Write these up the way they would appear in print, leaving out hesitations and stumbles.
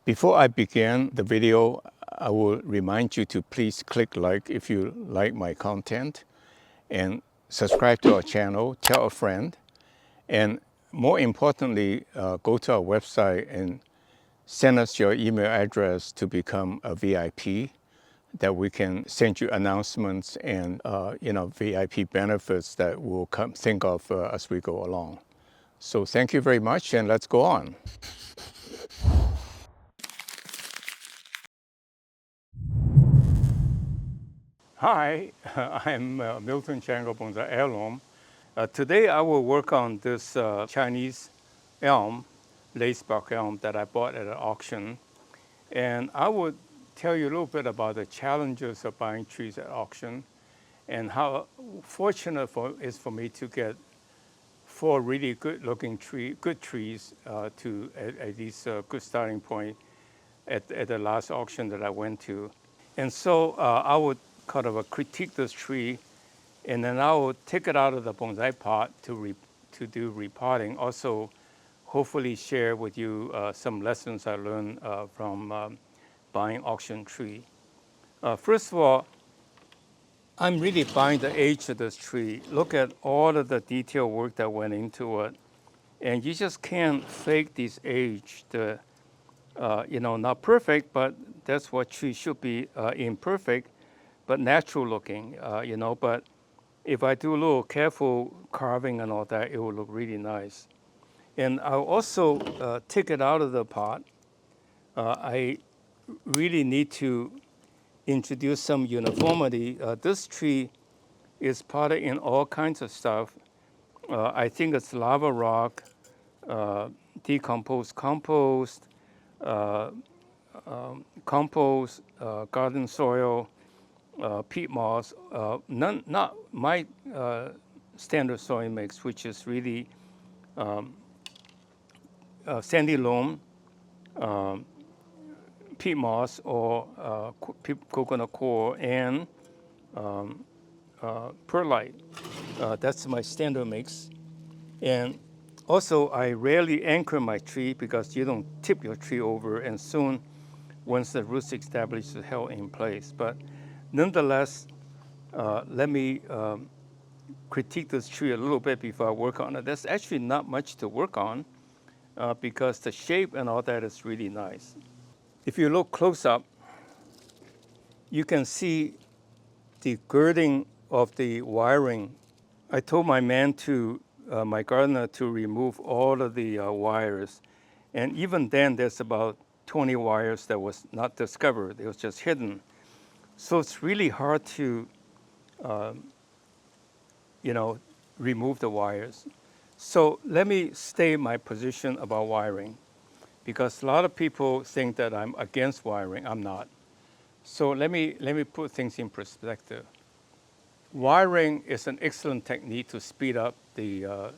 Before I begin the video, I will remind you to please click like if you like my content, and subscribe to our channel, tell a friend, and more importantly, go to our website and send us your email address to become a VIP, that we can send you announcements and VIP benefits that we'll think of as we go along. So thank you very much, and let's go on. Hi, I'm miltonchang of Bonsaiheirloom. Today I will work on this Chinese elm, Lacebark elm that I bought at an auction. And I would tell you a little bit about the challenges of buying trees at auction and how fortunate it is for me to get 4 really good trees to at least a good starting point at the last auction that I went to. And so I would kind of critique this tree, and then I would take it out of the bonsai pot to do repotting. Also, hopefully share with you some lessons I learned from buying auction tree. First of all, I'm really buying the age of this tree. Look at all of the detail work that went into it. And you just can't fake this age. Not perfect, but that's what trees should be, imperfect, but natural looking, But if I do a little careful carving and all that, it will look really nice. And I'll also take it out of the pot. I really need to introduce some uniformity. This tree is potted in all kinds of stuff. I think it's lava rock, decomposed compost, garden soil, peat moss. Not my standard soil mix, which is really sandy loam, peat moss, or coconut coir, and perlite. That's my standard mix. And also, I rarely anchor my tree because you don't tip your tree over, and soon, once the roots established, it's held in place. But nonetheless, let me critique this tree a little bit before I work on it. There's actually not much to work on because the shape and all that is really nice. If you look close up, you can see the girding of the wiring. I told my my gardener, to remove all of the wires. And even then, there's about 20 wires that was not discovered. It was just hidden. So it's really hard to, remove the wires. So let me state my position about wiring, because a lot of people think that I'm against wiring. I'm not. So let me put things in perspective. Wiring is an excellent technique to speed up the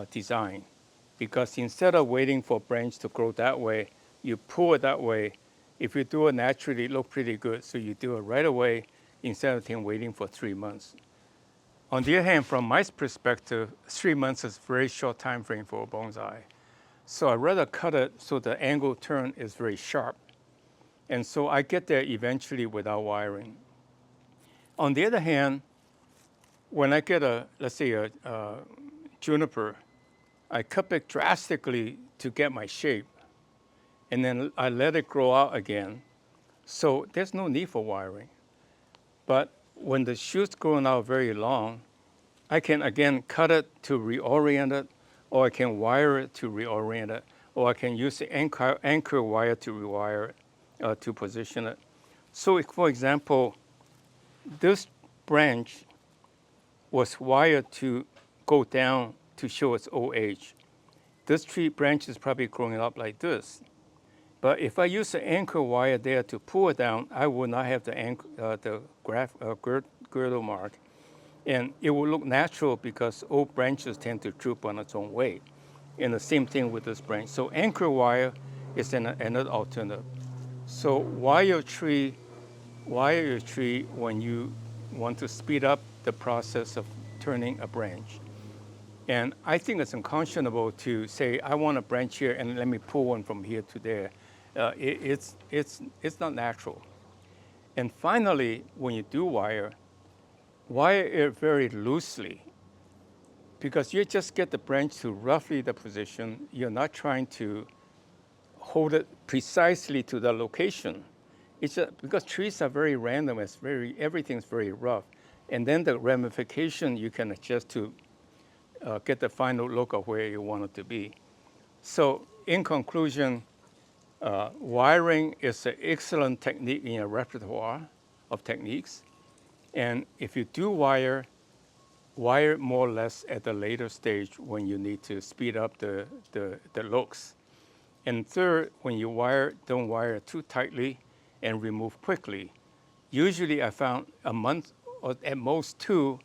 design, because instead of waiting for branch to grow that way, you pull it that way. If you do it naturally, it looks pretty good. So you do it right away instead of waiting for 3 months. On the other hand, from my perspective, 3 months is a very short time frame for a bonsai. So I'd rather cut it so the angle turn is very sharp. And so I get there eventually without wiring. On the other hand, when I get let's say a juniper, I cut back drastically to get my shape, and then I let it grow out again. So there's no need for wiring. But when the shoot's growing out very long, I can again cut it to reorient it, or I can wire it to reorient it, or I can use the anchor wire to rewire it, to position it. So if, for example, this branch was wired to go down to show its old age. This tree branch is probably growing up like this. But if I use the anchor wire there to pull it down, I will not have the girdle mark. And it will look natural because old branches tend to droop on its own weight. And the same thing with this branch. So anchor wire is another alternative. So wire your tree when you want to speed up the process of turning a branch. And I think it's unconscionable to say, I want a branch here and let me pull one from here to there. It's not natural. And finally, when you do wire it very loosely because you just get the branch to roughly the position. You're not trying to hold it precisely to the location. It's because trees are very random. Everything's very rough, and then the ramification you can adjust to get the final look of where you want it to be. So, in conclusion, wiring is an excellent technique in a repertoire of techniques, and if you do wire more or less at the later stage when you need to speed up the looks. And third, when you wire, don't wire too tightly and remove quickly. Usually I found a month or at most 2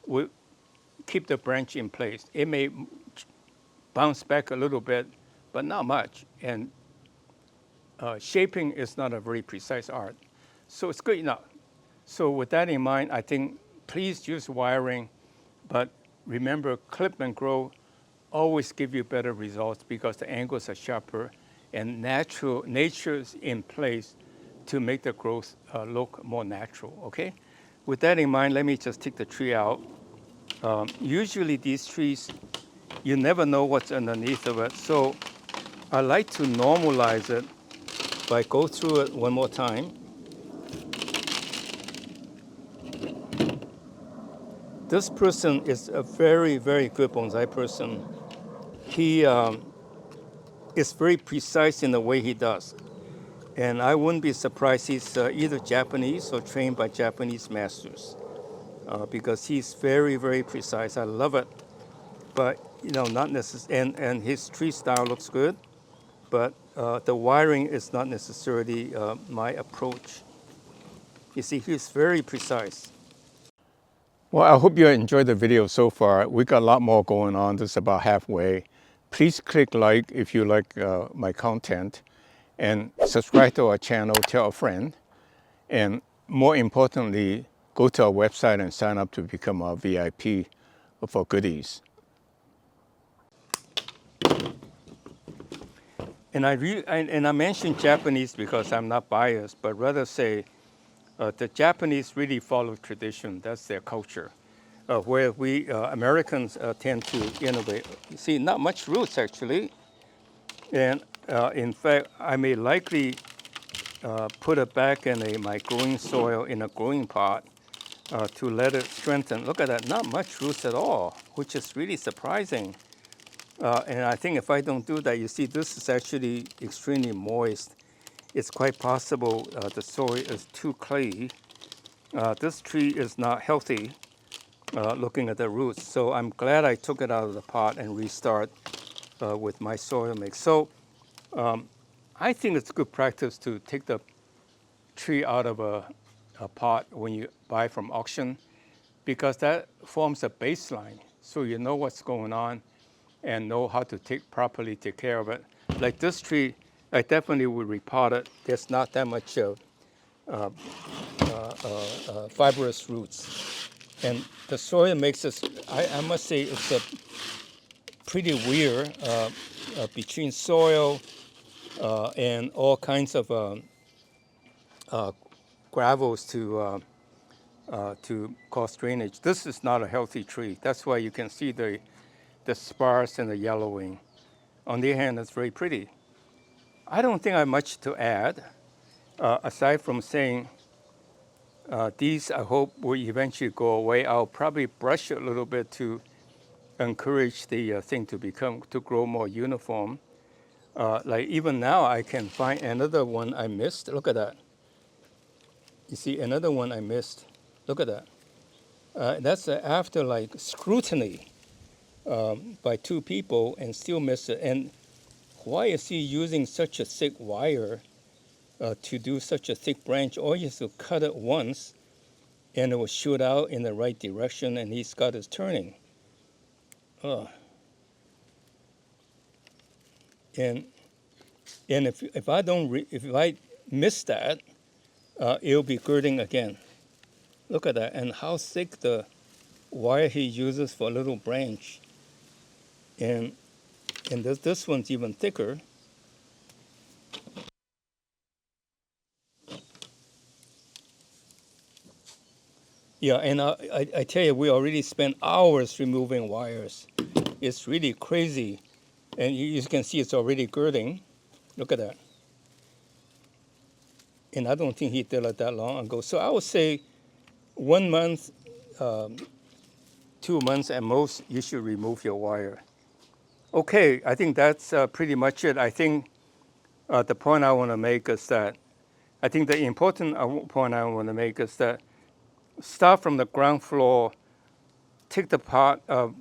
will keep the branch in place. It may bounce back a little bit, but not much. And shaping is not a very precise art. So it's good enough. So with that in mind, I think please use wiring, but remember clip and grow always give you better results because the angles are sharper and nature's in place to make the growth look more natural, okay? With that in mind, let me just take the tree out. Usually these trees, you never know what's underneath of it, so I like to normalize it by go through it one more time. This person is a very, very good bonsai person. He is very precise in the way he does. And I wouldn't be surprised he's either Japanese or trained by Japanese masters because he's very, very precise. I love it. But, not necessarily, and his tree style looks good, but the wiring is not necessarily my approach. You see, he's very precise. Well, I hope you enjoyed the video so far. We got a lot more going on. This is about halfway. Please click like if you like my content and subscribe to our channel, tell a friend. And more importantly, go to our website and sign up to become our VIP for goodies. And I mentioned Japanese because I'm not biased, but rather say the Japanese really follow tradition. That's their culture. Where we Americans tend to innovate. You see, not much roots actually. And in fact, I may likely put it back in my growing soil in a growing pot to let it strengthen. Look at that, not much roots at all, which is really surprising. And I think if I don't do that, you see this is actually extremely moist. It's quite possible the soil is too clayey. This tree is not healthy looking at the roots. So I'm glad I took it out of the pot and restart with my soil mix. So I think it's good practice to take the tree out of a pot when you buy from auction because that forms a baseline. So you know what's going on and know how to properly take care of it. Like this tree, I definitely would repot it. There's not that much fibrous roots. And the soil makes us, I must say, it's a pretty weird between soil and all kinds of gravels to cause drainage. This is not a healthy tree. That's why you can see the sparse and the yellowing. On the other hand, it's very pretty. I don't think I have much to add, aside from saying these I hope will eventually go away. I'll probably brush it a little bit to encourage the thing to grow more uniform. Like even now I can find another one I missed. Look at that. You see another one I missed. Look at that. That's after like scrutiny by 2 people and still miss it. And why is he using such a thick wire to do such a thick branch? All you have to cut it once and it will shoot out in the right direction and he's got his turning. And if I miss that, it'll be girding again. Look at that, and how thick the wire he uses for a little branch. And this one's even thicker. Yeah, and I tell you, we already spent hours removing wires. It's really crazy. And you can see it's already girding. Look at that. And I don't think he did it that long ago. So I would say 1 month, 2 months at most, you should remove your wire. Okay, I think that's pretty much it. I think the point I want to make is that I think the important point I want to make is that start from the ground floor, take the pot of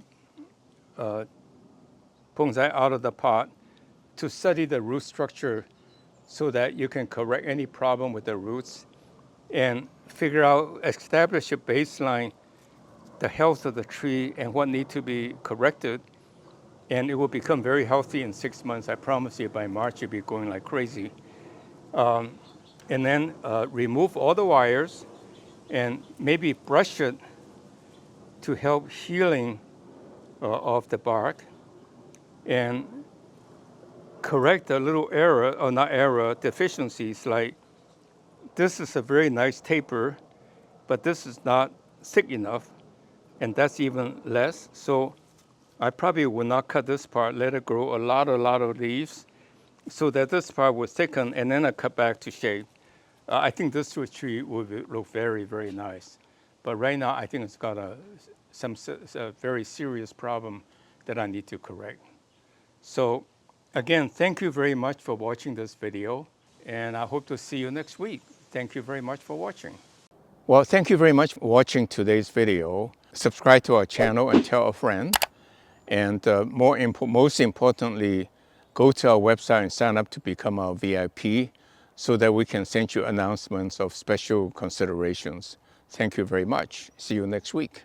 bonsai out of the pot to study the root structure so that you can correct any problem with the roots and figure out, establish a baseline, the health of the tree and what needs to be corrected. And it will become very healthy in 6 months. I promise you by March you'll be going like crazy. And then remove all the wires and maybe brush it to help healing of the bark and correct a little error, or not error, deficiencies like this is a very nice taper, but this is not thick enough, and that's even less. So I probably will not cut this part, let it grow a lot of leaves so that this part will thicken, and then I cut back to shape. I think this tree will look very, very nice. But right now, I think it's got a very serious problem that I need to correct. So again, thank you very much for watching this video, and I hope to see you next week. Thank you very much for watching. Well, thank you very much for watching today's video. Subscribe to our channel and tell a friend. And most importantly, go to our website and sign up to become our VIP so that we can send you announcements of special considerations. Thank you very much. See you next week.